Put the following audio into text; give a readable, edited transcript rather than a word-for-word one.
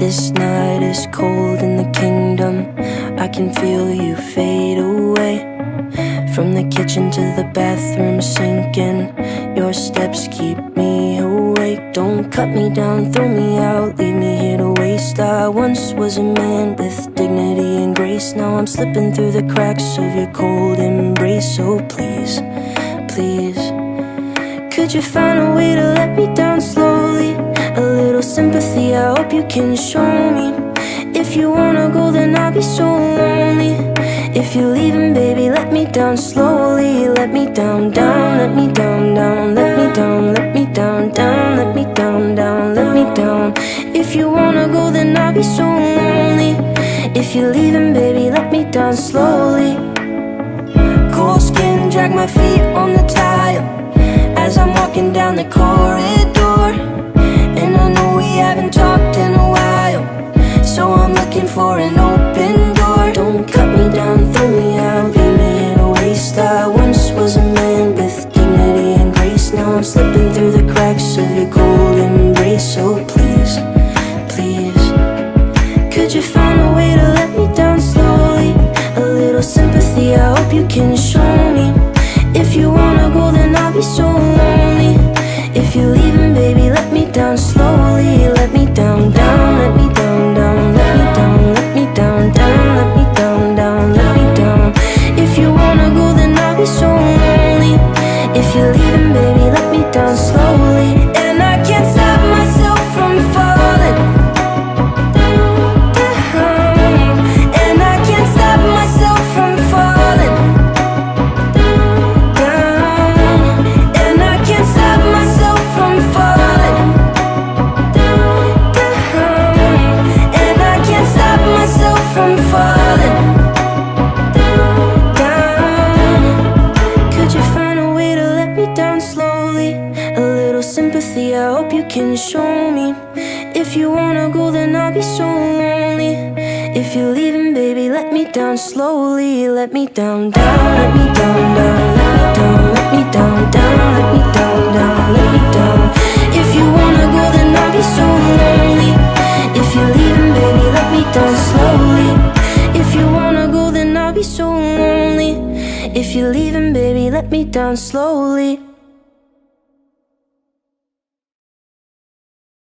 This night is cold in the kingdom. I can feel you fade away. From the kitchen to the bathroom sinking, your steps keep me awake. Don't cut me down, throw me out, leave me here to waste. I once was a man with dignity and grace. Now I'm slipping through the cracks of your cold embrace. So please, please, could you find a way to let me down slowly? A little sympathy, I hope you can show me. If you wanna go, then I'll be so lonely. If you're leaving, baby, let me down slowly. Let me down, down, let me down, down, let me down, let me down, down, let me down, down, let me down. If you wanna go, then I'll be so lonely. If you're leaving, baby, let me down slowly. Cold skin, drag my feet on the tile as I'm walking down the corridor. And I know we haven't talked in a while, so I'm looking for an open door. Don't cut me down, throw me out, leave me in a waste. I once was a man with dignity and grace. Now I'm slipping through the cracks of your cold embrace. So please, please, could you find a way to let me down slowly? A little sympathy, I hope you can show me. If you wanna go, then I'll be so lonely. If you're leaving, baby, let me down slowly. Let me down, down, let me down, down, let me down, let me down, down, let me down, down, let me down. If you wanna go, then I'll be so lonely. If you're leaving, baby, let me down slowly. And I can't stop myself from falling down. And I can't stop myself from falling down. And I can't stop myself from falling down. And I can't stop myself from falling down. Could you find a way to let me down slowly? A little sympathy, I hope you can show me. If you wanna go, then I'll be so lonely. If you're leaving, baby, let me down slowly. Let me down, down, let me down, down, let me down, let me down, down, let me down, down, let me down. If you wanna go, then I'll be so lonely. If you're leaving, baby, let me down slowly. If you wanna go, then I'll be so lonely. If you're leaving, baby, let me down slowly.